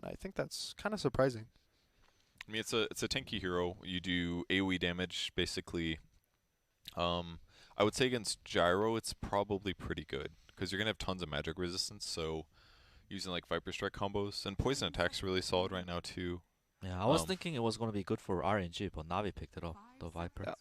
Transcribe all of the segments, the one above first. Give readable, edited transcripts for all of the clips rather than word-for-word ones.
and I think that's kind of surprising. I mean, it's a tanky hero. You do AoE damage basically. Um, I would say against Gyro, it's probably pretty good because you're gonna have tons of magic resistance. So using like Viper Strike combos and poison attacks really solid right now too. Yeah, I was Um, thinking it was gonna be good for RNG, but Navi picked it up. The Viper. Yeah,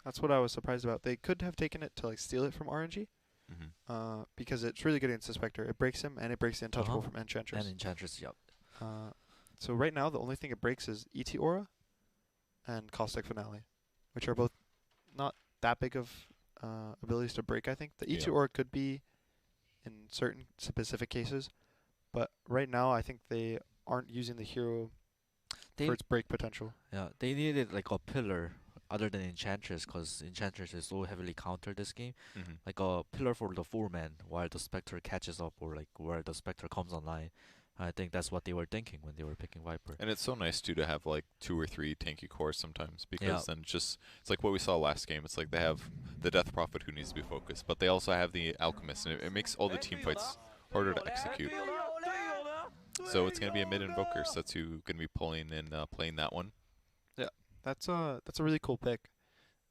that's what I was surprised about. They could have taken it to like steal it from RNG, mhm. because it's really good against the Spectre. It breaks him and it breaks the Uh huh. Untouchable from And Enchantress. Enchantress. Yep. Uh, so right now the only thing it breaks is ET Aura and Caustic Finale, which are both not that big of abilities to break. I think the ET Yeah. Aura could be in certain specific cases, but right now I think they aren't using the hero for They its break potential. Yeah, they needed like a pillar other than Enchantress, because Enchantress is so heavily countered this game. Mhm. Like a pillar for the 4 man while the Spectre catches up, or like where the Spectre comes online. I think that's what they were thinking when they were picking Viper. And it's so nice too to have like two or three tanky cores sometimes Yeah, because then it's like what we saw last game. It's like they have the Death Prophet who needs to be focused, but they also have the Alchemist, and it makes all the team fights harder to execute. So it's gonna be a mid invoker, so that's who gonna be pulling and playing that one. Yeah, that's a really cool pick.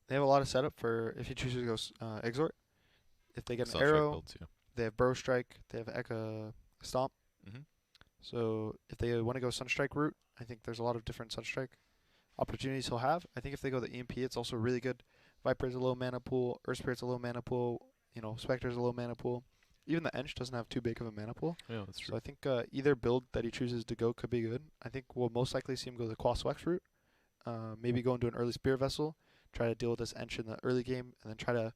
They have a lot of setup for if you choose to go Exort. If they get an Sunstrike arrow, build too. they have Burrow Strike, they have Stomp. Mhm. So if they want to go Sunstrike route, I think there's a lot of different Sunstrike opportunities he'll have. I think if they go the EMP, it's also really good. Viper's a low mana pool, Earth Spirit's a low mana pool, Spectre's a low mana pool. Even the Ench doesn't have too big of a mana pool. Yeah, that's So true. I think either build that he chooses to go could be good. I think we'll most likely see him go the Quaswex route. Maybe go into an early Spear Vessel, try to deal with this Ench in the early game, and then try to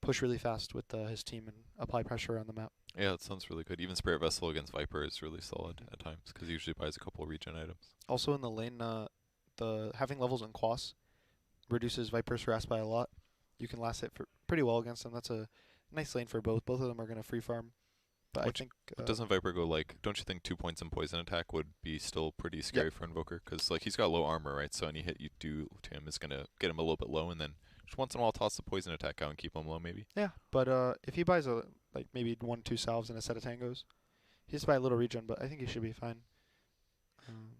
push really fast with his team and apply pressure around the map. Yeah, that sounds really good. Even Spirit Vessel against Viper is really solid at times because he usually buys a couple of regen items. Also in the lane, the having levels in Quas reduces Viper's harass by a lot. You can last it for pretty well against them. That's a nice lane for both. Both of them are going to free farm. But I Which think, but doesn't Viper go like? Don't you think 2 points in poison attack would be still pretty yeah, scary for Invoker? Because like he's got low armor, right? So any hit you do to him is gonna get him a little bit low, and then just once in a while toss the poison attack out and keep him low, maybe. yeah. But if he buys like maybe 1, 2 salves and a set of tangos, he has to buy a little regen. But I think he should be fine. Um,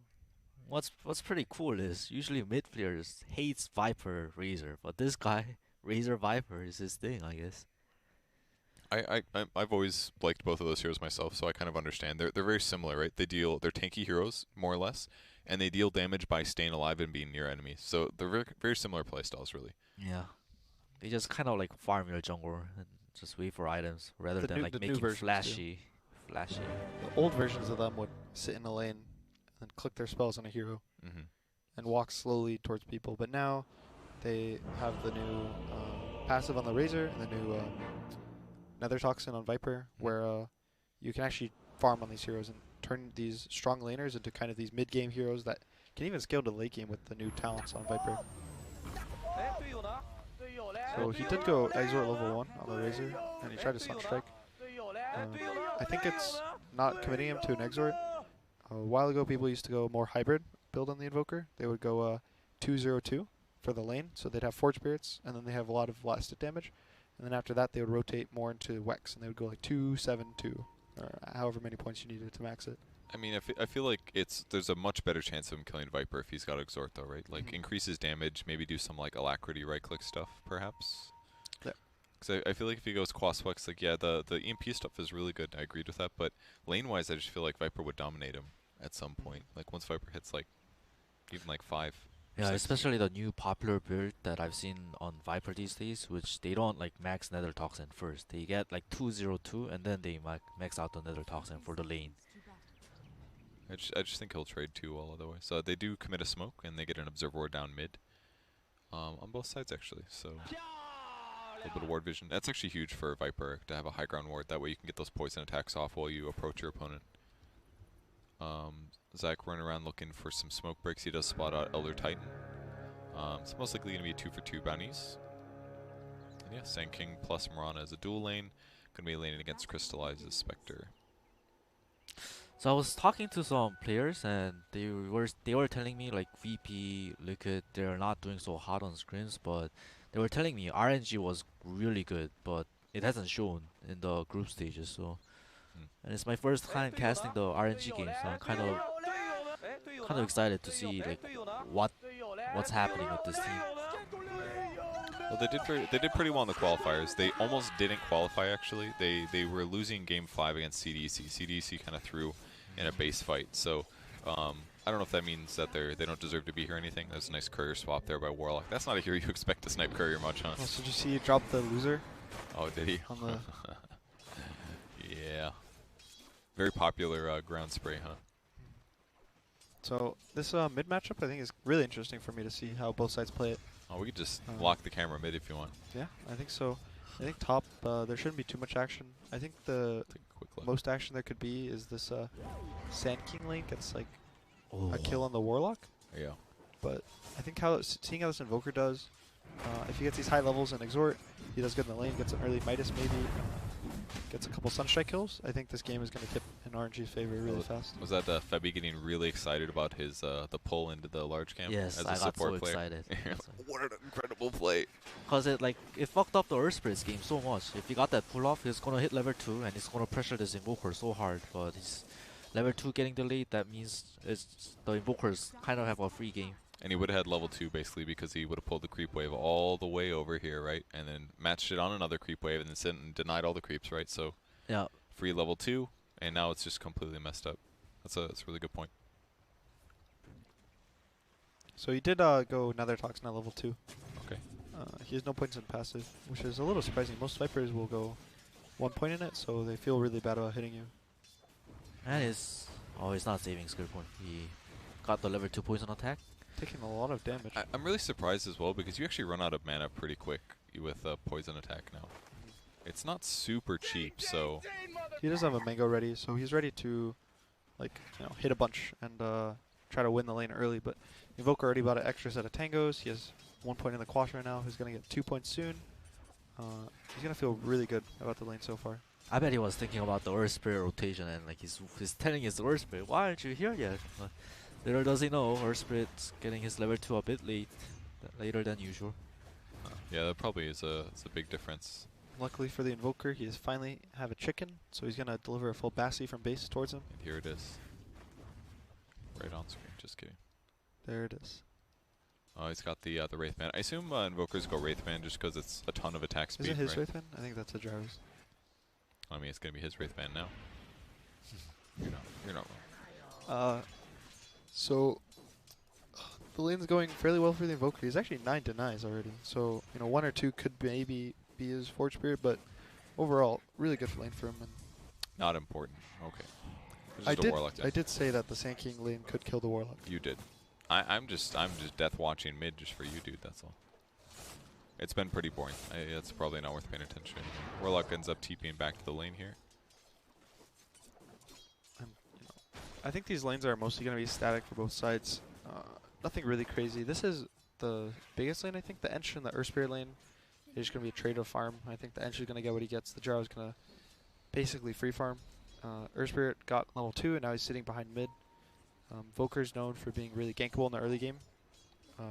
what's pretty cool is usually mid players hates Viper Razor, but this guy Razor Viper is his thing, I guess. I've always liked both of those heroes myself, so I kind of understand. They're very similar, right? They're tanky heroes more or less, and they deal damage by staying alive and being near enemies. So they're very similar playstyles, really. Yeah, they just kind of like farm your jungle and just wait for items rather than like the new making versions too. flashy. The old versions of them would sit in a lane and click their spells on a hero Mhm. and walk slowly towards people. But now they have the new passive on the Razor and the new Nether Toxin on Viper, Mhm. where you can actually farm on these heroes and turn these strong laners into kind of these mid-game heroes that can even scale to late game with the new talents on Viper. So he did go Exort level 1 on the Razor, and he tried to Sunstrike. I think it's not committing him to an Exort. A while ago, people used to go more hybrid build on the Invoker. They would go 2-0-2 for the lane, so they'd have Forge Spirits, and then they have a lot of lasted damage. And then after that, they would rotate more into Wex, and they would go like 2-7-2, or however many points you needed to max it. I mean, I feel like there's a much better chance of him killing Viper if he's got Exhort though, right? Like Mhm. increase his damage, maybe do some like Alacrity right click stuff, perhaps. Yeah. Because I feel like if he goes Quaswex, like yeah, the EMP stuff is really good. I agreed with that, but lane wise, I just feel like Viper would dominate him at some point. Like once Viper hits like even like 5 or Yeah, 6. especially the new popular build that I've seen on Viper these days, which they don't like max Nether Toxin first. They get like 202 and then they max out the Nether Toxin for the lane. I just think he'll trade too well otherwise. So they do commit a smoke and they get an Observer down mid. On both sides actually. So a little bit of ward vision. That's actually huge for Viper to have a high ground ward. That way you can get those poison attacks off while you approach your opponent. Zach running around looking for some smoke breaks. He does spot out Elder Titan. It's most likely going to be 2 for 2 bounties. And yeah, Sand King plus Mirana as a dual lane. Going to be laning against Crystallize's Spectre. So I was talking to some players and they were telling me like VP, Liquid, they're not doing so hot on screens, but they were telling me RNG was really good, but it hasn't shown in the group stages. So, Hmm. and it's my first time casting the RNG game, so I'm kind of kind of excited to see like what's happening with this team. Well, they did pretty well in the qualifiers. They almost didn't qualify actually. They were losing game 5 against CDC. CDC kind of threw in a base fight. So I don't know if that means that they don't deserve to be here or anything. There's a nice courier swap there by Warlock. That's not a hero you expect to snipe courier much, huh? Oh, so did you see he dropped the loser? Oh, did he? On the yeah. Very popular ground spray, huh? So this mid matchup I think is really interesting for me to see how both sides play it. Oh, we could just lock the camera mid if you want. Yeah, I think so. I think top, there shouldn't be too much action. I think the Take a quick look. most action there could be is this Sand King lane gets like Oh. a kill on the Warlock. Yeah. But I think seeing how this Invoker does, if he gets these high levels in Exhort, he does good in the lane, gets an early Midas maybe, gets a couple Sunstrike kills, I think this game is going to tip in RNG's favor really fast. Was that Febby getting really excited about his the pull into the large camp Yes, as a I got support so player? excited. What an incredible play. Cause it fucked up the Earth Spirit's game so much. If he got that pull off, he's gonna hit level 2 and he's gonna pressure this Invoker so hard. But he's level 2 getting delayed. That means the Invokers kind of have a free game. And he would have had level 2 basically because he would have pulled the creep wave all the way over here, right? And then matched it on another creep wave and then sent and denied all the creeps, right? So Yeah. free level 2, and now it's just completely messed up. That's a really good point. So he did go Nether Toxin at level 2. Okay. He has no points in passive, which is a little surprising. Most Vipers will go 1 point in it, so they feel really bad about hitting you. And he's not saving skill point. He got the level 2 poison attack. Taking a lot of damage. I'm really surprised as well because you actually run out of mana pretty quick with poison attack now. It's not super cheap, so He does have a Mango ready, so he's ready to hit a bunch and try to win the lane early. But Invoker already bought an extra set of Tangos. He has 1 point in the Quash right now. He's going to get 2 points soon. He's going to feel really good about the lane so far. I bet he was thinking about the Earth Spirit rotation and like he's telling his Earth Spirit, why aren't you here yet? But little does he know, Earth Spirit's getting his level 2 a bit later than usual. yeah, that probably is a big difference. Luckily for the Invoker, he has finally have a chicken, so he's going to deliver a full Bassi from base towards him. And here it is. Right on screen, just kidding. There it is. Oh, he's got the Wraith Man. I assume Invokers go Wraith Man just because it's a ton of attack speed, Is it his right? Wraithman? I think that's a Gyro's. I mean, it's going to be his Wraith Man now. You're not wrong. So the lane's going fairly well for the Invoker. He's actually 9 denies already. So, 1 or 2 could maybe be his Forge Spirit, but overall, really good lane for him. And Not important. Okay. It's just a Warlock death. I did say that the Sand King lane could kill the Warlock. You did. I'm just death watching mid just for you, dude. That's all. It's been pretty boring. It's probably not worth paying attention anymore. Warlock ends up TPing back to the lane here. I think these lanes are mostly going to be static for both sides. Nothing really crazy. This is the biggest lane, I think. The Ench and the Earth Spirit lane is just going to be a trade of farm. I think the Ench is going to get what he gets. The Gyro is going to basically free farm. Earth Spirit got level 2, and now he's sitting behind mid. Voker's known for being really gankable in the early game.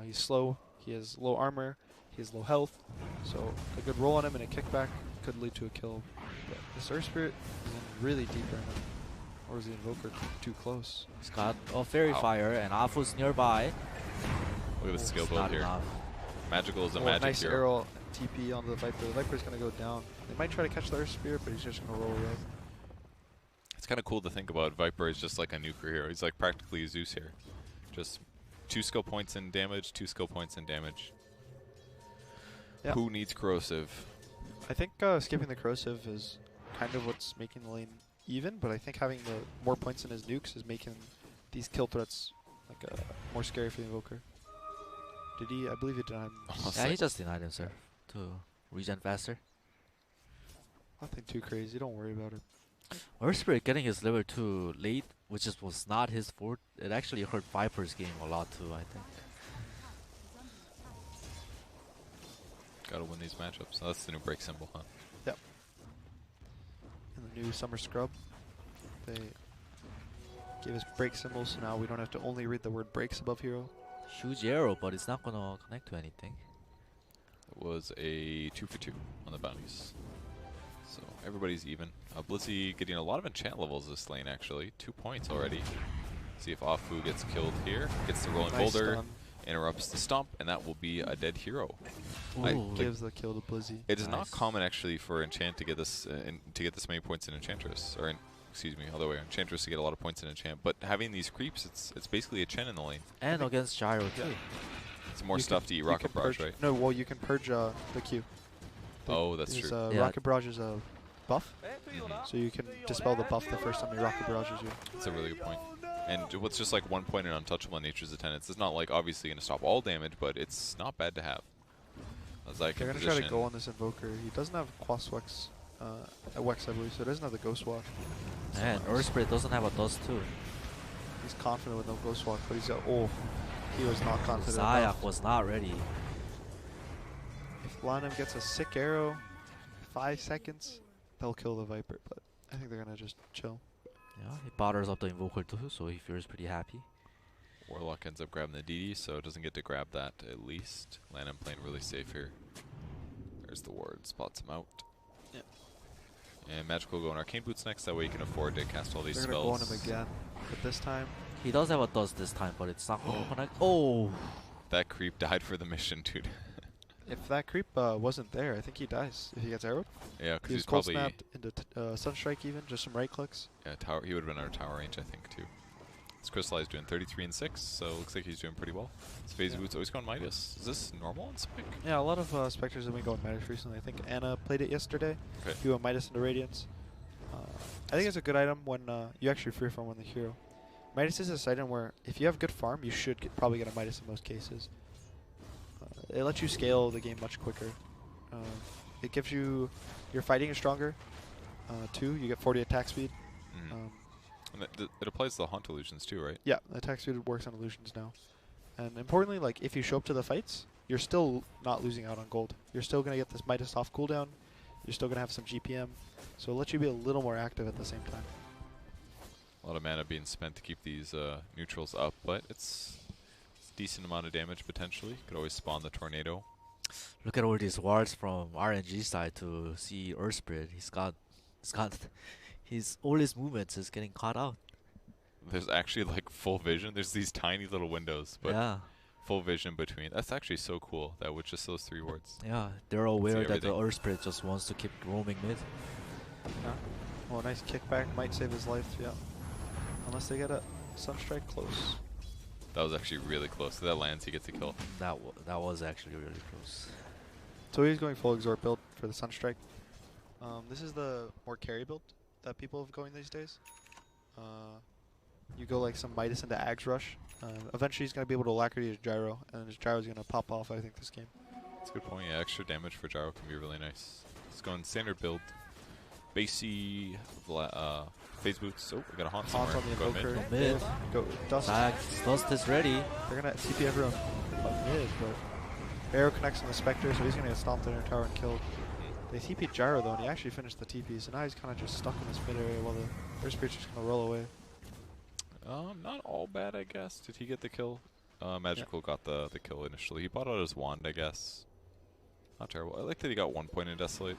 He's slow. He has low armor. He has low health. So a good roll on him and a kickback could lead to a kill. But this Earth Spirit is in really deep right now. Or is the Invoker too close? He's got a Fairy Wow. Fire and Afu's nearby. Look at the skill It's build not here. enough. Magical is a Oh, magic nice hero. arrow TP onto the Viper. The Viper's going to go down. They might try to catch the Earth Spirit, but he's just going to roll away. It's kind of cool to think about. Viper is just like a nuclear hero. He's like practically a Zeus here. Just 2 skill points in damage, 2 skill points in damage. Yep. Who needs corrosive? I think skipping the corrosive is kind of what's making the lane even, but I think having the more points in his nukes is making these kill threats more scary for the Invoker. Did he? I believe he denied him. Yeah, he just denied himself to regen faster. Nothing too crazy. Don't worry about it. Earth Spirit getting his level 2 late, which was not his fault. It actually hurt Viper's game a lot too, I think. Gotta win these matchups. That's the new break symbol, huh? Yep. In the new Summer Scrub, they gave us break symbols, so now we don't have to only read the word breaks above hero. Huge arrow, but it's not gonna connect to anything. It was a 2 for 2 on the bounties. So everybody's even. Blizzy getting a lot of enchant levels this lane, actually. 2 points already. See if Afu gets killed here. Gets the rolling Nice boulder, stun. interrupts the stomp, and that will be a dead hero. I- Ooh, Gives the kill to Blizzy. It is not Nice. common actually for Enchant to get this this many points in Enchantress, or excuse me, other way, Enchantress to get a lot of points in Enchant. But having these creeps, it's basically a Chen in the lane. and against Gyro too. It's more You stuff can- to eat you Rocket can Barrage, purge- right? No, well, you can purge the Q. Oh, that's There's, true. Yeah. Rocket Barrage is a buff, Mhm. so you can dispel the buff the first time you Rocket Barrages you. That's a really good point. And what's just like 1 point in Untouchable Nature's Attendants, it's not like obviously going to stop all damage, but it's not bad to have. As I can They're going to try to go on this Invoker. He doesn't have Quas Wex, Wex, I believe, so he doesn't have the Ghost Walk. And Earth Spirit doesn't have a dust too. He's confident with no Ghost Walk, but he's got, oh, he was not confident Zayak enough. was not ready. If Lanham gets a sick arrow, 5 seconds, they'll kill the Viper, but I think they're going to just chill. Yeah, he bothers up the Invoker too, so he feels pretty happy. Warlock ends up grabbing the DD, so it doesn't get to grab that at least. Lanham playing really safe here. There's the ward, spots him out. Yeah. And Magical go on Arcane Boots next, that way you can afford to cast all these They're going to go on spells. him again, but this time, He does have a dust this time, but it's not going to connect. Oh! That creep died for the mission, dude. if that creep wasn't there, I think he dies if he gets arrowed. Yeah, because He was he's cold probably snapped into Sunstrike even, just some right clicks. tower. He would have been out of tower range, I think, too. This Crystallized doing 33 and 6, so looks like he's doing pretty well. His Phase Yeah. Boots always going Midas. Is this normal in Spike? Yeah, a lot of Spectres have been going Midas recently. I think Anna played it yesterday. Okay. He went Midas into Radiance. I think it's a good item when you actually free farm on the hero. Midas is this item where if you have good farm, you should probably get a Midas in most cases. It lets you scale the game much quicker. It gives you your fighting is stronger. 2, you get 40 attack speed. Mm. And it applies to the Haunt Illusions, too, right? Yeah, attack speed works on illusions now. And importantly, like if you show up to the fights, you're still not losing out on gold. You're still going to get this Midas off cooldown. You're still going to have some GPM. So it lets you be a little more active at the same time. A lot of mana being spent to keep these neutrals up, but it's a decent amount of damage potentially. Could always spawn the tornado. Look at all these wards from RNG side to see Earth Spirit. All his movements is getting caught out. There's actually like full vision. There's these tiny little windows, but Yeah, full vision between. That's actually so cool. That with just those 3 wards. yeah. They're aware that the everything. Earth Spirit just wants to keep roaming mid. Yeah. Oh, nice kickback. Might save his life, yeah. Unless they get a Sunstrike close. That was actually really close. If that lands, he gets a kill. That was actually really close. So he's going full exort build for the Sunstrike. This is the more carry build that people have going these days. You go like some Midas into Ags Rush. Eventually he's going to be able to Alacrity his Gyro, and his Gyro's going to pop off, I think, this game. That's a good point. Yeah, extra damage for Gyro can be really nice. It's going standard build. Basey, Phase Boots. Oh, we got a Haunt Haunts somewhere. on the Go mid. Invoker. Mid. Go Dust. Dust is ready. They're going to TP everyone mid, but Arrow connects on the Spectre, so he's going to get stomped in her tower and killed. They TP'd Gyro though, and he actually finished the TP, so now he's kind of just stuck in this mid area while the Earth Spirit's just going to roll away. Not all bad, I guess. Did he get the kill? Magical got the kill initially. He bought out his wand, I guess. Not terrible. I like that he got 1 point in Desolate.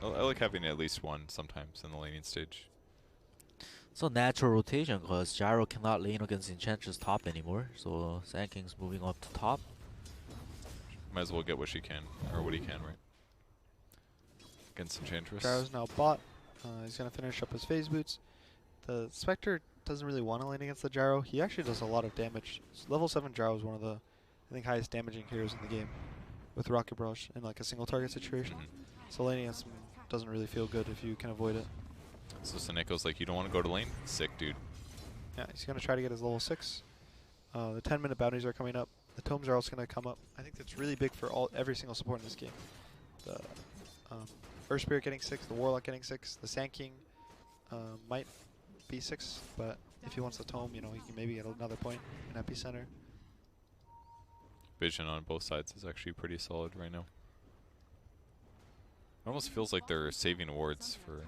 I like having at least one sometimes in the laning stage. So natural rotation because Gyro cannot lane against Enchantress top anymore. So Sand King's moving up to top. Might as well get what she can, or what he can, right? Against Enchantress. Gyro's now bot. He's going to finish up his Phase Boots. The Spectre doesn't really want to lane against the Gyro. He actually does a lot of damage. Level 7 Gyro is one of the, I think, highest damaging heroes in the game with Rocket Barrage in like a single target situation. So laning against him doesn't really feel good if you can avoid it. So Seneco's like, you don't want to go to lane? Sick, dude. Yeah, he's going to try to get his level 6. The 10-minute bounties are coming up. The tomes are also going to come up. I think that's really big for every single support in this game. The Earth Spirit getting 6, the Warlock getting 6, the Sand King might be 6, but if he wants the tome, you know, he can maybe get another point in Epicenter. Vision on both sides is actually pretty solid right now. It almost feels like they're saving awards for,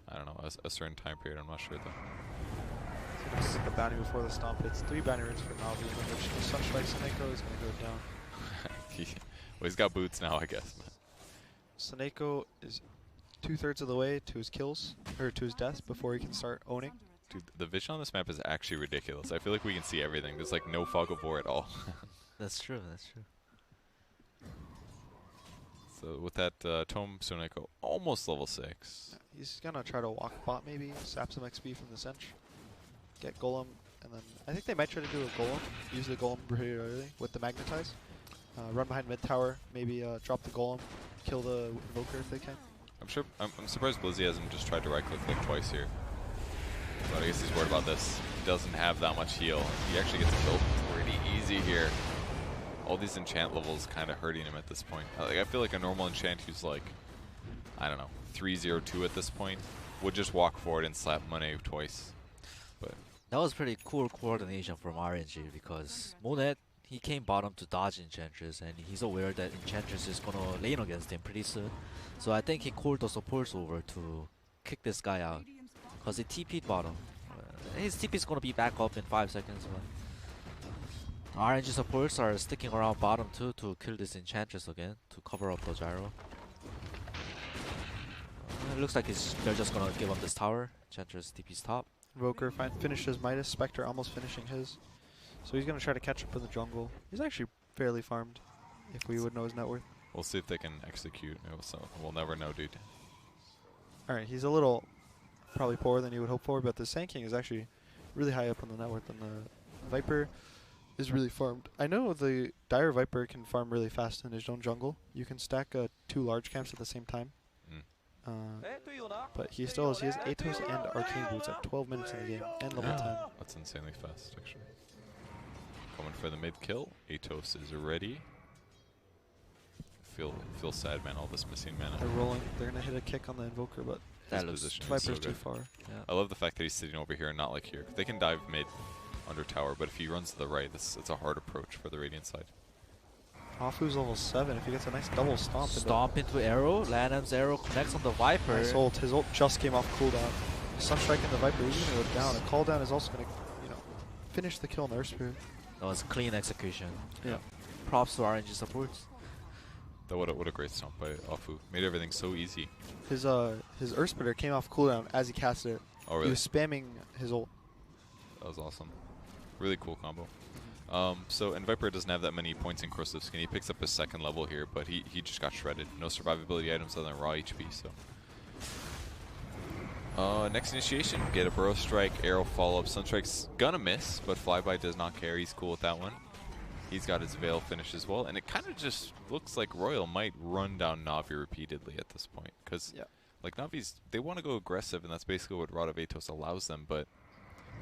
I don't know, a certain time period. I'm not sure though. So let's get the bounty before the stomp hits. 3 bounty runes for Navi, in which the Sunstrike Seneko is going to go down. Well, he's got boots now, I guess. Seneko is 2/3 of the way to his kills, or to his deaths before he can start owning. Dude, the vision on this map is actually ridiculous. I feel like we can see everything. There's like no fog of war at all. That's true. That's true. So with that, Tome Suneko almost level 6. He's gonna try to walk bot maybe, sap some XP from the Sench, get Golem, and then I think they might try to do a Golem, use the Golem pretty early with the Magnetize. Run behind mid tower, maybe drop the Golem, kill the Invoker if they can. I'm surprised Blizzy hasn't just tried to right click like twice here. But I guess he's worried about this. He doesn't have that much heal. He actually gets killed pretty easy here. All these enchant levels kind of hurting him at this point. Like, I feel like a normal enchant who's like, I don't know, 3-0-2 at this point would just walk forward and slap Monet twice. But That was pretty cool coordination from RNG because Monet, he came bottom to dodge Enchantress and he's aware that Enchantress is gonna lane against him pretty soon. So I think he called the supports over to kick this guy out because he TP'd bottom. His TP is gonna be back up in 5 seconds. But RNG supports are sticking around bottom too to kill this Enchantress again to cover up the gyro. It looks like they're just gonna give up this tower. Enchantress TP's top. Invoker finished his Midas, Spectre almost finishing his. So he's gonna try to catch up in the jungle. He's actually fairly farmed, if we would know his net worth. we'll see if they can execute. We'll never know, dude. Alright, he's a little probably poorer than you would hope for, but the Sand King is actually really high up on the net worth, and the Viper is really farmed. I know the Dire Viper can farm really fast in his own jungle. You can stack 2 large camps at the same time. But he still has Atos and Arcane Boots at 12 minutes in the game and level 10. That's insanely fast, actually. Coming for the mid kill. Atos is ready. Feel sad, man. All this missing mana. They're rolling. They're gonna hit a kick on the Invoker, but His That looks position is Viper's so too good. far. yeah. I love the fact that he's sitting over here and not like here. They can dive mid under tower, but if he runs to the right, it's a hard approach for the Radiant side. Afu's level 7. If he gets a nice double stomp. Stomp into arrow. Lanham's arrow connects on the Viper. Nice ult. His ult just came off cooldown. Sunstrike in the Viper. He's gonna go down. A call down is also gonna, finish the kill on the Earth Spirit. That was clean execution. Yeah. Props to RNG supports. What a great stomp by Afu. Made everything so easy. His Earth Spitter came off cooldown as he casted it. Oh, really? He was spamming his ult. That was awesome. Really cool combo. And Viper doesn't have that many points in Corrosive Skin. He picks up his 2nd level here, but he just got shredded. No survivability items other than raw HP, so. Next initiation, get a Burrow Strike, arrow follow-up. Sunstrike's gonna miss, but Flyby does not care. He's cool with that one. He's got his Veil finish as well, and it kind of just looks like Royal might run down Navi repeatedly at this point, because like Navi's, they want to go aggressive, and that's basically what Rod of Atos allows them, but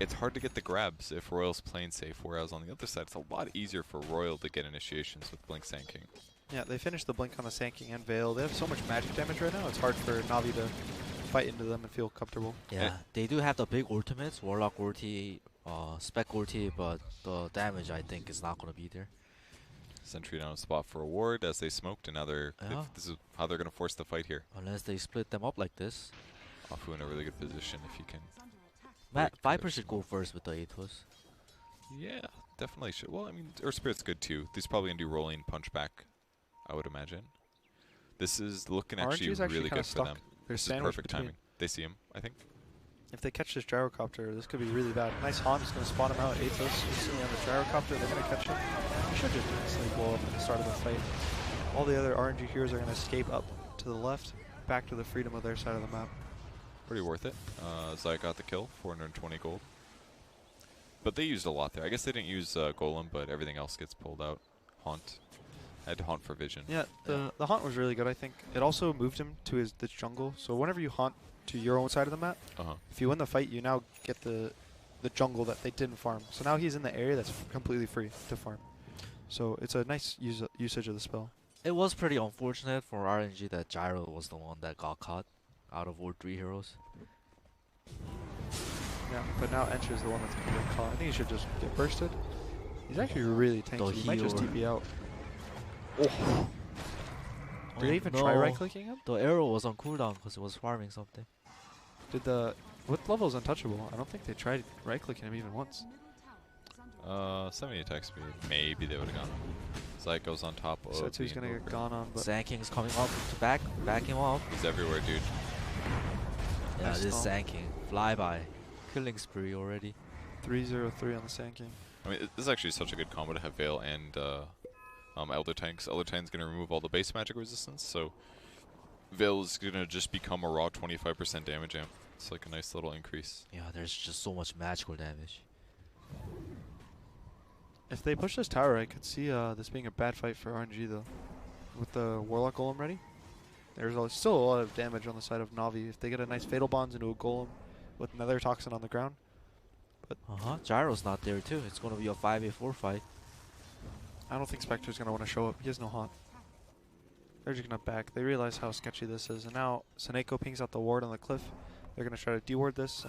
it's hard to get the grabs if Royal's playing safe, whereas on the other side, it's a lot easier for Royal to get initiations with Blink Sand King. Yeah, they finished the blink on the Sand King and Veil. They have so much magic damage right now, it's hard for Navi to fight into them and feel comfortable. Yeah, they do have the big ultimates, Warlock ulti, Spec ulti, but the damage I think is not going to be there. Sentry down a spot for a ward as they smoked, and now this is how they're going to force the fight here. Unless they split them up like this. Afu in a really good position if he can. Viper should go first with the Atos. Yeah, definitely should. Well, I mean, Earth Spirit's good too. He's probably going to do rolling punchback, I would imagine. This is looking actually really good for them. There's This is perfect timing. They see him, I think. If they catch this gyrocopter, this could be really bad. Nice Haunt is going to spot him out. Atos is sitting on the gyrocopter. They're going to catch him. He should just instantly blow up at the start of the fight. All the other RNG heroes are going to escape up to the left, back to the freedom of their side of the map. Pretty worth it. Zai got the kill, 420 gold. But they used a lot there. I guess they didn't use Golem, but everything else gets pulled out. Haunt. Had to Haunt for vision. Yeah, the Haunt was really good, I think. It also moved him to the jungle. So whenever you Haunt to your own side of the map, if you win the fight, you now get the jungle that they didn't farm. So now he's in the area that's completely free to farm. So it's a nice usage of the spell. It was pretty unfortunate for RNG that Gyro was the one that got caught out of all 3 heroes. Yeah, but now Encher is the one that's going to get caught. I think he should just get bursted. He's actually really tanky. He might just TP out. Oh. Did they even try right-clicking him? The arrow was on cooldown because it was farming something. What level is untouchable? I don't think they tried right-clicking him even once. 70 attack speed. Maybe they would have gone. Zai goes on top of. So that's who's going to get gone on. But Sand King's coming up to back him up. He's everywhere, dude. Yeah, Nice this stomp. Sand King. Flyby. killing spree already. 3-0-3 on the Sand King. I mean, this is actually such a good combo to have Veil and Elder Tanks. Elder Tank's going to remove all the base magic resistance, so Veil is going to just become a raw 25% damage amp. It's like a nice little increase. Yeah, there's just so much magical damage. If they push this tower, I could see this being a bad fight for RNG though. With the Warlock Golem ready, there's still a lot of damage on the side of Navi. If they get a nice Fatal Bonds into a Golem with Nether Toxin on the ground. But Gyro's not there too. It's gonna be a 5v4 fight. I don't think Spectre's gonna want to show up. He has no haunt. They're just gonna back. They realize how sketchy this is, and now Seneko pings out the ward on the cliff. They're gonna try to deward this.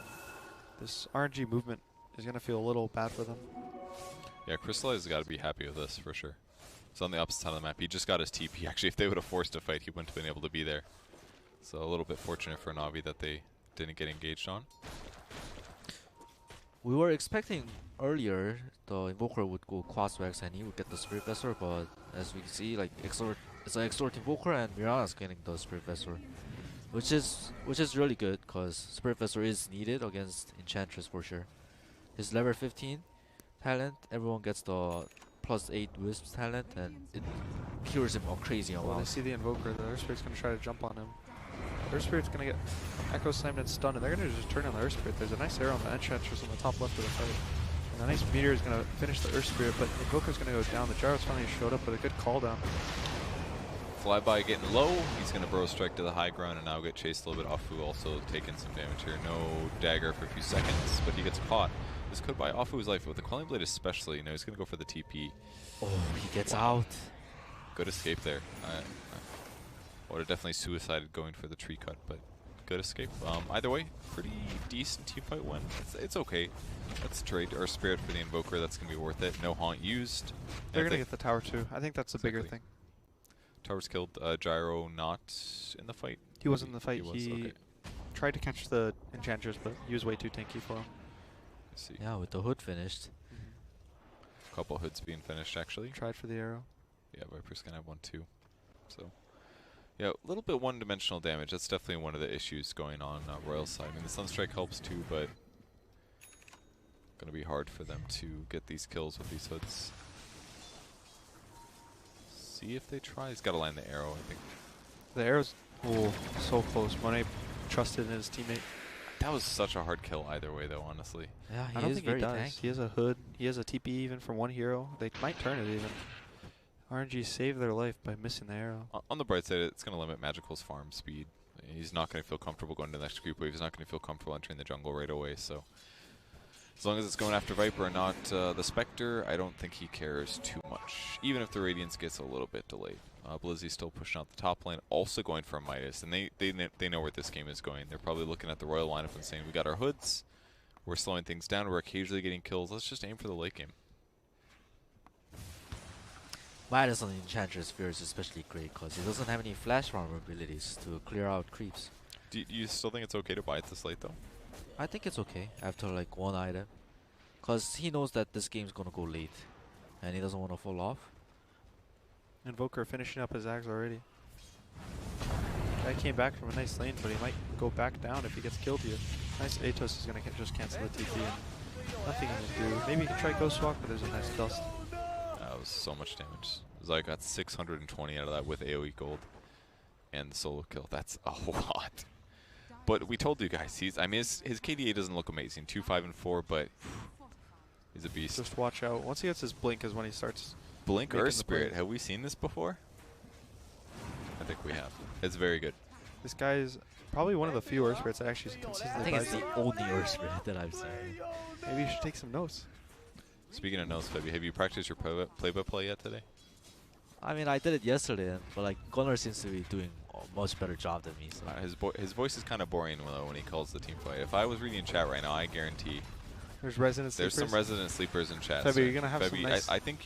This RNG movement is gonna feel a little bad for them. Yeah, Crystallize has got to be happy with this for sure. It's on the opposite side of the map. He just got his TP. Actually, if they would have forced a fight, he wouldn't have been able to be there. So a little bit fortunate for Navi that they didn't get engaged on. We were expecting earlier the Invoker would go Quaswax and he would get the Spirit Vessel, but as we can see, like it's an Exort Invoker and Mirana's getting the Spirit Vessel, which is really good because Spirit Vessel is needed against Enchantress for sure. His level 15 talent, everyone gets the +8 Wisps talent, and it cures him a crazy When amount. they see the Invoker, the Earth Spirit's gonna try to jump on him. Earth Spirit's gonna get Echo Slammed and stunned, and they're gonna just turn on the Earth Spirit. There's a nice arrow on the Enchantress on the top left of the fight. And a nice Meteor is gonna finish the Earth Spirit, but Invoker's gonna go down. The Gyro's finally showed up with a good call down. Flyby getting low. He's going to Burrow Strike to the high ground and now get chased a little bit. Afu also taking some damage here. No dagger for a few seconds, but he gets caught. This could buy Afu's life, with the Quelling Blade especially. You know, he's going to go for the TP. Oh, he gets out. Good escape there. I would have definitely suicided going for the tree cut, but good escape. Either way, pretty decent team fight win. It's okay. Let's trade our Spirit for the Invoker. That's going to be worth it. No Haunt used. They're gonna get the tower too. I think that's the bigger thing. Tower's killed. Gyro not in the fight. He was in the fight. He was, He okay. tried to catch the Enchantress, but he was way too tanky for him. Let's see. Yeah, with the hood finished. A couple hoods being finished actually. Tried for the arrow. Yeah, Viper's gonna have one too. So, yeah, a little bit one-dimensional damage. That's definitely one of the issues going on Royal's side. I mean, the Sunstrike helps too, but gonna be hard for them to get these kills with these hoods. See if they try. He's got to land the arrow, I think. The arrow's so close. Monet trusted in his teammate. That was such a hard kill either way, though, honestly. Yeah, I he don't is think very he does. tanky. He has a hood. He has a TP even from one hero. They might turn it even. RNG saved their life by missing the arrow. On the bright side, it's going to limit Magical's farm speed. He's not going to feel comfortable going to the next creep wave. He's not going to feel comfortable entering the jungle right away. So, as long as it's going after Viper and not the Spectre, I don't think he cares too much. Even if the Radiance gets a little bit delayed. Blizzy's still pushing out the top lane, also going for a Midas, and they know where this game is going. They're probably looking at the Royal lineup and saying, we got our hoods, we're slowing things down, we're occasionally getting kills, let's just aim for the late game. Midas on the Enchantress Sphere is especially great because he doesn't have any flash farm abilities to clear out creeps. Do you still think it's okay to buy it this late, though? I think it's okay after like one item. Because he knows that this game's gonna go late. And he doesn't want to fall off. Invoker finishing up his Axe already. Guy came back from a nice lane, but he might go back down if he gets killed here. Nice Atos is going to just cancel the TP. And nothing he can do. Maybe he can try Ghost Walk, but there's a nice dust. That was so much damage. Zai got 620 out of that with AoE gold. And the solo kill. That's a lot. But we told you guys, I mean, his KDA doesn't look amazing. 2, 5, and 4, but he's a beast. Just watch out. Once he gets his blink is when he starts. Blink making Earth the Spirit. plays. Have we seen this before? I think we have. It's very good. This guy is probably one of the few Earth Spirits that actually I consistently think it's buys the only Earth Spirit that I've seen. Maybe you should take some notes. Speaking of notes, Febby, have you practiced your play-by-play yet today? I mean, I did it yesterday, but like Gunnar seems to be doing a much better job than me. So. His voice is kind of boring when he calls the team fight. If I was reading chat right now, I guarantee There's resident there's sleepers. some resident sleepers in chat. Febby, so you're gonna have some Febby, nice. I think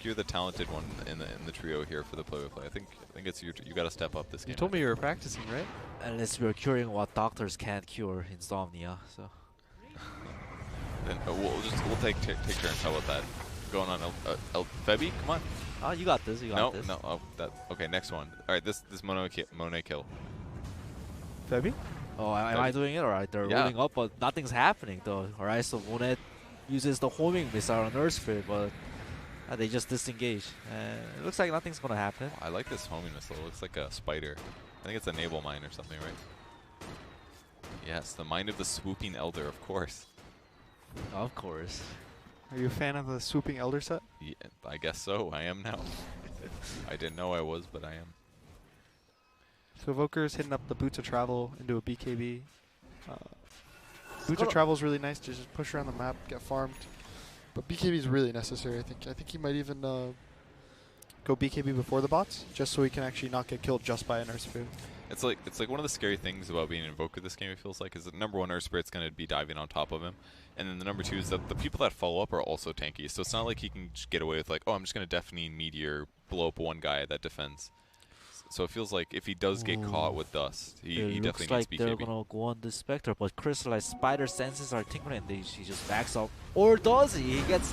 you're the talented one in the trio here for the play-by-play. I think it's you got to step up this game. You told me you were practicing, right? Unless we're curing what doctors can't cure, insomnia. So. Then we'll take turns. How about that? Going on, Febby, come on. Oh, you got this. You got this. No. Okay, next one. All right, this Monet kill. Febby? Oh, am I doing it? Alright, they're Yeah. rolling up, but nothing's happening though. Alright, so Monet uses the homing missile on Earth Spirit, but they just disengage. And it looks like nothing's gonna happen. I like this homing missile. It looks like a spider. I think it's a naval mine or something, right? Yes, the mind of the swooping elder, of course. Of course. Are you a fan of the swooping elder set? Yeah, I guess so. I am now. I didn't know I was, but I am. So Evoker's hitting up the Boot to Travel into a BKB. Boot to Travel is really nice to just push around the map, get farmed. But BKB is really necessary, I think. I think he might even go BKB before the bots, just so he can actually not get killed just by an Earth Spirit. It's like one of the scary things about being an Invoker this game, it feels like, is that number one, Earth Spirit's going to be diving on top of him. And then the number two is that the people that follow up are also tanky. So it's not like he can just get away with like, oh, I'm just going to Deafening Meteor, blow up one guy that defends. So it feels like if he does get caught with dust, he definitely needs looks like BKB. they're gonna go on the Spectre, but Crystallized Spider senses are tingling and he just backs up. Or does he? He gets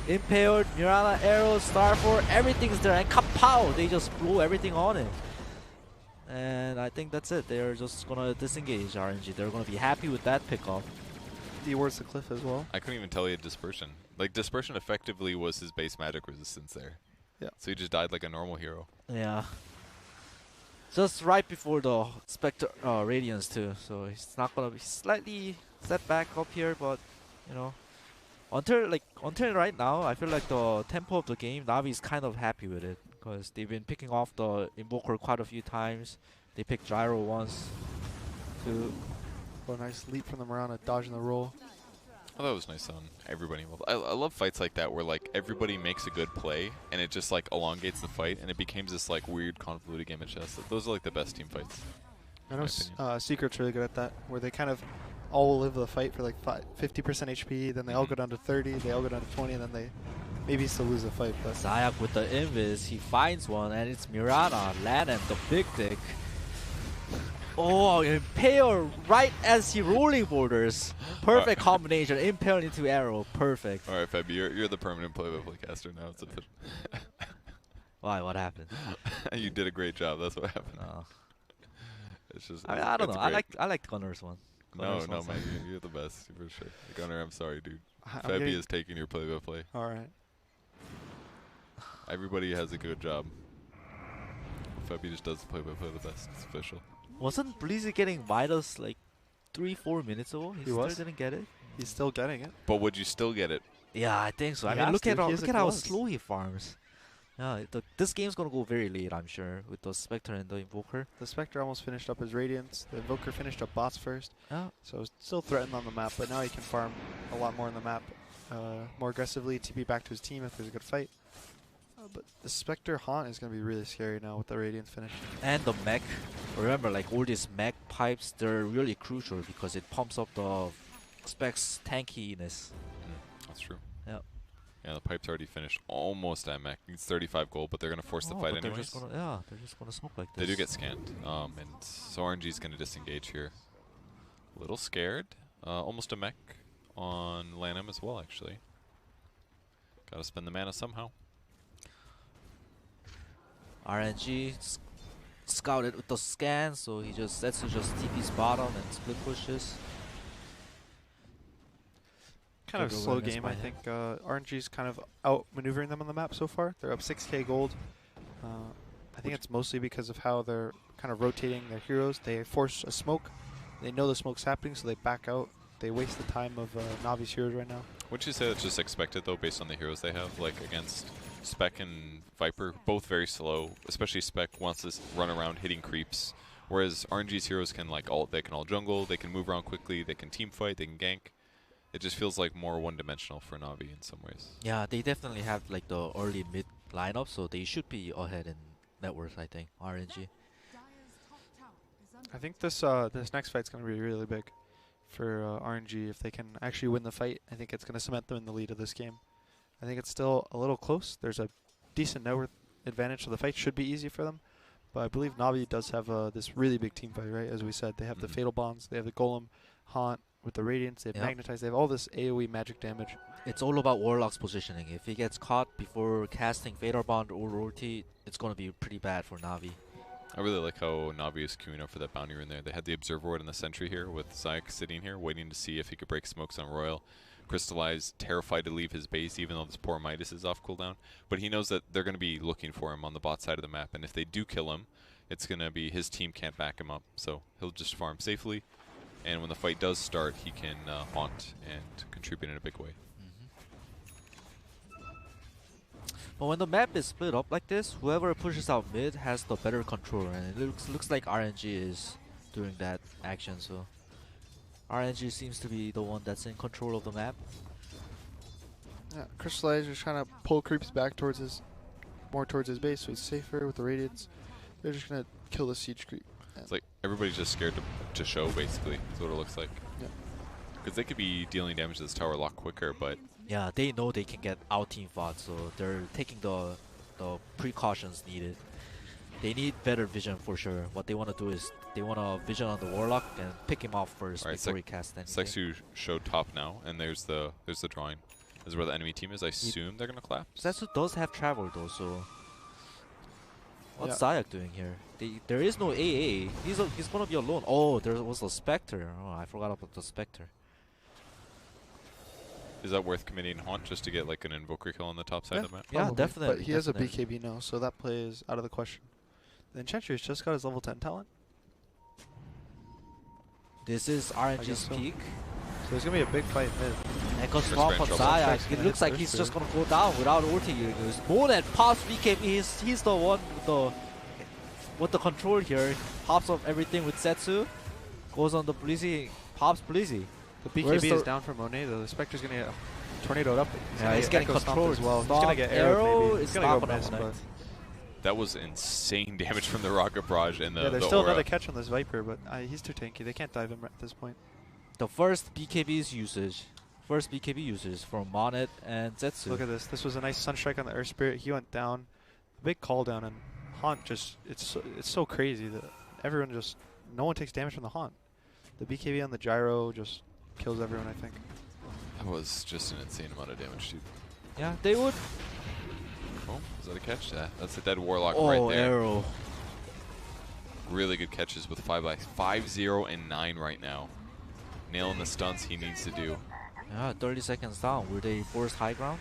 impaled, Mirana, Arrow, Starfall, everything's there, and kapow! They just blow everything on him. And I think that's it. They're just gonna disengage RNG. They're gonna be happy with that pickup. He wards the cliff as well. I couldn't even tell he had Dispersion. Like, Dispersion effectively was his base magic resistance there. Yeah. So he just died like a normal hero. Yeah. Just right before the Spectre Radiance too, so he's not gonna be slightly set back up here, but you know, until right now, I feel like the tempo of the game, Navi's kind of happy with it because they've been picking off the Invoker quite a few times. They picked Gyro once, too. Oh, nice leap from the Mirana, dodging the roll. Oh, that was nice on everybody involved. I love fights like that where like everybody makes a good play and it just like elongates the fight and it becomes this like weird convoluted game of chess. Those are like the best team fights. I know Secret's really good at that, where they kind of all live the fight for like 50% HP, then they all go down to 30, they all go down to 20, and then they maybe still lose the fight. But Zayak with the Invis, he finds one, and it's Mirana, Lanham, the big dick. Oh, Impale right as he rolling borders. Perfect combination. Impale into Arrow. Perfect. All right, Febby, you're the permanent play-by-play caster now. It's official. Why? What happened? You did a great job. That's what happened. It's just. I mean, I don't know. I like Gunner's one. No, Gunner's man, one. you're the best for sure. Gunner, I'm sorry, dude. I'm Febby getting- is taking your play-by-play. all right. Everybody has a good job. Febby just does the play-by-play the best. It's official. Wasn't Blizzy getting Midas like 3-4 minutes ago? He still was. didn't get it. He's still getting it. But would you still get it? Yeah, I think so. I He mean, has look to. at He has look a at how gloves. slow he farms. Yeah, this game's gonna go very late, I'm sure, with the Spectre and the Invoker. The Spectre almost finished up his Radiance. The Invoker finished up bots first. Yeah. So still threatened on the map, but now he can farm a lot more on the map, more aggressively, TP back to his team if there's a good fight. But the Spectre Haunt is going to be really scary now with the Radiance finish. And the mech. Remember, like all these mech pipes, they're really crucial because it pumps up the Spec's tankiness. That's true. Yep. Yeah, the pipe's already finished almost at mech. It's 35 gold, but they're going to force the Oh, fight but they're anyways. just gonna, they're just gonna smoke like this. They do get scanned. And so RNG's going to disengage here. A little scared. Almost a mech on Lanham as well, actually. Got to spend the mana somehow. RNG scouted with the scan, so he just sets to just TP's bottom and split pushes. Kind of Good slow awareness game, by I him. think. RNG's kind of outmaneuvering them on the map so far. They're up 6k gold. I think it's mostly because of how they're kind of rotating their heroes. They force a smoke. They know the smoke's happening, so they back out. They waste the time of Navi's heroes right now. Would you say that's just expected, though, based on the heroes they have? Like, against Spec and Viper, both very slow. Especially Spec wants to run around hitting creeps. Whereas RNG's heroes can, like, they can all jungle, they can move around quickly, they can team fight, they can gank. It just feels like more one-dimensional for Navi in some ways. Yeah, they definitely have like the early mid lineup, so they should be ahead in net worth, I think. RNG. I think this next fight's going to be really big for RNG. If they can actually win the fight, I think it's going to cement them in the lead of this game. I think it's still a little close. There's a decent net worth advantage, so the fight should be easy for them. But I believe Navi does have this really big team fight, right? As we said, they have the Fatal Bonds, they have the Golem, Haunt with the Radiance, they have Magnetize, they have all this AoE magic damage. It's all about Warlock's positioning. If he gets caught before casting Fatal Bond or Rotate, it's gonna be pretty bad for Navi. I really like how Navi is queuing up for that bounty rune there. They had the Observer Ward and the Sentry here with Zayak sitting here waiting to see if he could break smokes on Royal. Crystallize, terrified to leave his base even though this poor Midas is off cooldown. But he knows that they're going to be looking for him on the bot side of the map, and if they do kill him, it's going to be his team can't back him up. So he'll just farm safely, and when the fight does start, he can haunt and contribute in a big way. But when the map is split up like this, whoever pushes out mid has the better control, and it looks like RNG is doing that action. So RNG seems to be the one that's in control of the map. Yeah, Crystallize is trying to pull creeps back towards more towards his base, so he's safer with the radiance. They're just gonna kill the siege creep. It's like everybody's just scared to show, basically. That's what it looks like. Yeah. Because they could be dealing damage to this tower a lot quicker, but Yeah, they know they can get out team fought, so they're taking the precautions needed. They need better vision for sure. What they want to do is they want to vision on the Warlock and pick him off first before he casts anything. Sexu showed top now, and there's the drawing. This is where the enemy team is. I assume they're gonna collapse. Zetsu does have travel though, so what's Yeah. Zayak doing here? There is no AA. He's gonna be alone. Oh, there was a Spectre. Oh, I forgot about the Spectre. Is that worth committing haunt just to get like an invoker kill on the top side Yeah. of the map? Yeah, Probably, definitely. But he has a definitely. BKB now, so that play is out of the question. The Enchantress just got his level 10 talent, This is guess RNG's so. peak. so there's gonna be a big fight mid. Echo First Swamp grand on trouble. Zayak. First It gonna looks hit like first he's or- just gonna go down without ulting. More than pops BKB. He's the one with the control here. Pops up everything with Zetsu. Goes on the Blizzy. Pops Blizzy. The BKB Where's is the- down from Monet, though. The Spectre's gonna get tornadoed up. Yeah, he's getting Echo Stomped controlled as well. He's Stomp, gonna get arrow, arrowed maybe. it's He's gonna not go gonna miss, but connect. That was insane damage from the Rocket Barrage and the yeah, there's the still aura. another catch on this Viper, but he's too tanky. They can't dive him at this point. The first BKB's usage. First BKB usage from Monet and Zetsu. Look at this. This was a nice Sunstrike on the Earth Spirit. He went down. A big call down, and Haunt just, it's so crazy that everyone just, no one takes damage from the Haunt. The BKB on the Gyro just kills everyone, I think. That was just an insane amount of damage, dude. Yeah, they would. Oh, is that a catch? Yeah, that's a dead Warlock Oh, right there. arrow. Really good catches with 5 lives. 5-0 and 9 right now. Nailing the stunts he needs to do. Yeah, 30 seconds down. Will they force high ground?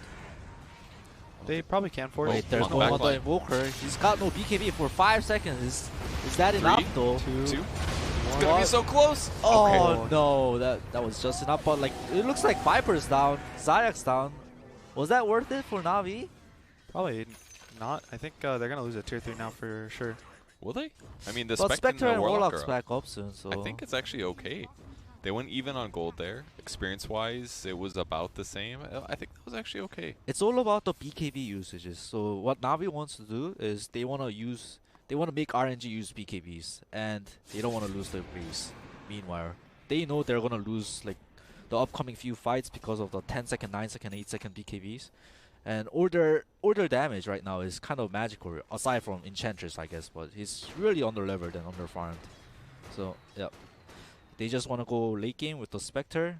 They probably can force. Wait, there's on no the one on the backline. Invoker. He's got no BKB for 5 seconds. Is that enough though? 2. It's One. gonna be so close. Oh Okay. no, that was just enough. But like, it looks like Viper's down, Zayak's down. Was that worth it for Navi? Probably not. I think they're going to lose a tier 3 now for sure. Will they? I mean, the But Spectre Spectre and and the Warlock Warlock's are up. back up soon, so I think it's actually okay. They went even on gold there. Experience-wise, it was about the same. I think that was actually okay. it's all about the BKB usages. So what Navi wants to do is they want to make RNG use BKBs, and they don't want to lose their base. Meanwhile, they know they're gonna lose like the upcoming few fights because of the 10-second, 9-second, 8-second BKBs, and all their damage right now is kind of magical aside from Enchantress, I guess, but he's really under-leveled and under-farmed. So yeah, they just want to go late game with the Spectre,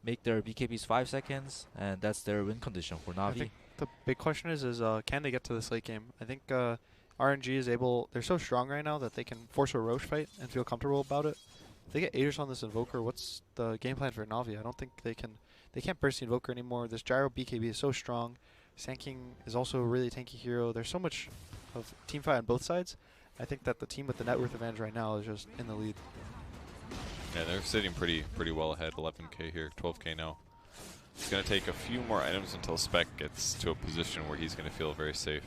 make their BKBs 5 seconds, and that's their win condition for I Navi. think the big question is can they get to this late game? I think RNG is able, they're so strong right now that they can force a Roche fight and feel comfortable about it. If they get Aegis on this Invoker, what's the game plan for Navi? I don't think they can't burst the Invoker anymore. This Gyro BKB is so strong. Sand King is also a really tanky hero. There's so much of team fight on both sides. I think that the team with the net worth advantage right now is just in the lead. Yeah, they're sitting pretty well ahead. 11k here, 12k now. It's gonna take a few more items until Spec gets to a position where he's gonna feel very safe.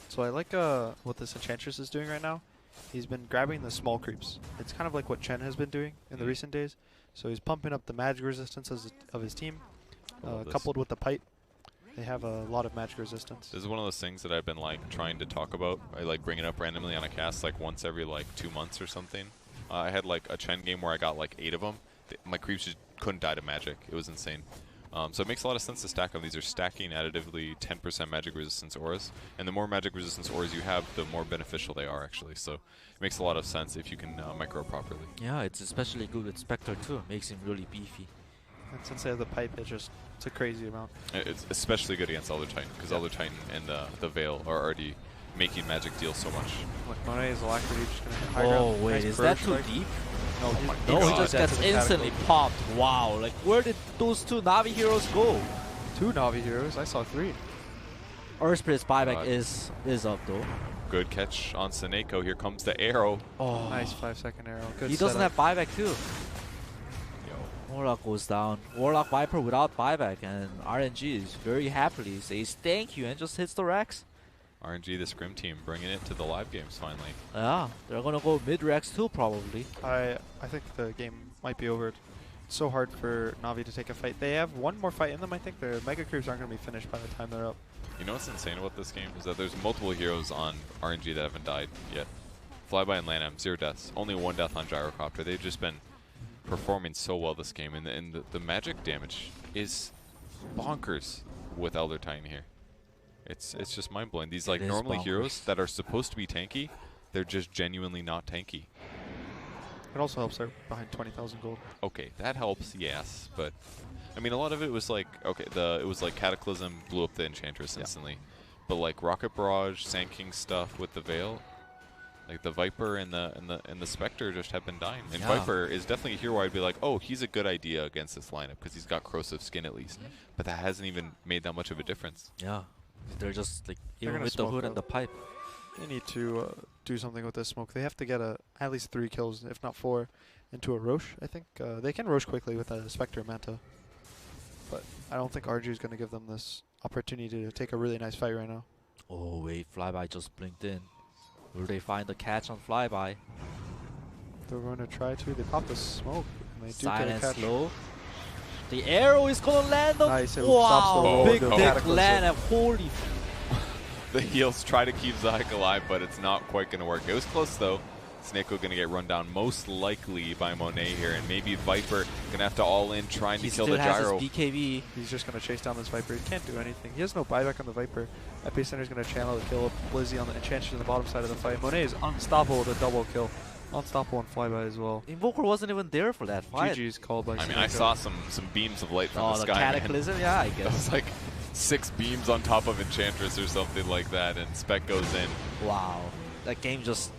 So I like what this Enchantress is doing right now. He's been grabbing the small creeps. It's kind of like what Chen has been doing in the recent days. So he's pumping up the magic resistance of his team, I love this. coupled with the pipe. They have a lot of magic resistance. This is one of those things that I've been like trying to talk about. I like bring it up randomly on a cast like once every like 2 months or something. I had like a Chen game where I got like 8 of them. My creeps just couldn't die to magic. It was insane. So it makes a lot of sense to stack them. These are stacking additively 10% magic resistance auras. And the more magic resistance auras you have, the more beneficial they are actually. So it makes a lot of sense if you can micro properly. Yeah, it's especially good with Spectre too. Makes him really beefy. And since they have the pipe, it's a crazy amount. It's especially good against Elder Titan because Elder Titan and the Veil are already making Magic deal so much. Look, Monet is alacrity just going to hit high Oh ground. wait, Nice is burrow that too strike. deep? No, my No, he God. just Death gets to the instantly catacomb. popped. Wow, like where did those two Navi heroes go? 2 Navi heroes. I saw 3. Earth Spirit's buyback God. is up though. Good catch on Seneko. Here comes the arrow. Oh, Nice 5-second arrow. Good he doesn't setup. have buyback too. Yo. Warlock goes down. Warlock Viper without buyback, and RNG is very happily says thank you and just hits the Rex. RNG, the Scrim team, bringing it to the live games finally. Yeah, they're gonna go mid Rex too probably. I think the game might be over. It's so hard for Navi to take a fight. They have one more fight in them. I think their Mega Creeps aren't going to be finished by the time they're up. You know what's insane about this game is that there's multiple heroes on RNG that haven't died yet. Flyby and Lanham, 0 deaths. Only 1 death on Gyrocopter. They've just been performing so well this game, and the magic damage is bonkers with Elder Titan here. It's just mind blowing. These like is normal bonkers. heroes that are supposed to be tanky, they're just genuinely not tanky. It also helps they're behind 20,000 gold. Okay, that helps, yes, but I mean a lot of it was like it was like Cataclysm blew up the Enchantress instantly, but like Rocket Barrage, Sand King stuff with the Veil, like the Viper and the Spectre just have been dying. And Yeah. Viper is definitely a hero where I'd be like, oh, he's a good idea against this lineup because he's got corrosive skin at least, but that hasn't even made that much of a difference. Yeah, they're just like They're even gonna with the smoke hood and the up. pipe. They need to do something with this smoke. They have to get at least 3 kills, if not 4, into a Roche. I think they can Roche quickly with a Spectre Manta. But I don't think RG is going to give them this opportunity to take a really nice fight right now. Oh wait, Flyby just blinked in. Will they find the catch on Flyby? They're going to try to. They pop the smoke. And they do get a Silence catch. low. The arrow is gonna land on. Nice, it stops the Wow, roll big into dick Cataclysm. land and holy. The heals try to keep Zayek alive, but it's not quite going to work. It was close though. Snako going to get run down most likely by Monet here, and maybe Viper going to have to all in trying He to kill still the has gyro. his BKB. He's just going to chase down this Viper. He can't do anything. He has no buyback on the Viper. Epicenter is going to channel the kill. Blizzy on the Enchantress on the bottom side of the fight. Monet is unstoppable with a double kill. Unstoppable on Flyby as well. Invoker wasn't even there for that fight. GG's called by I mean, I Snako. saw some beams of light from Oh, the the sky. man. Cataclysm? Yeah, I That guess. was like 6 beams on top of Enchantress or something like that, and Spec goes in. Wow. That game just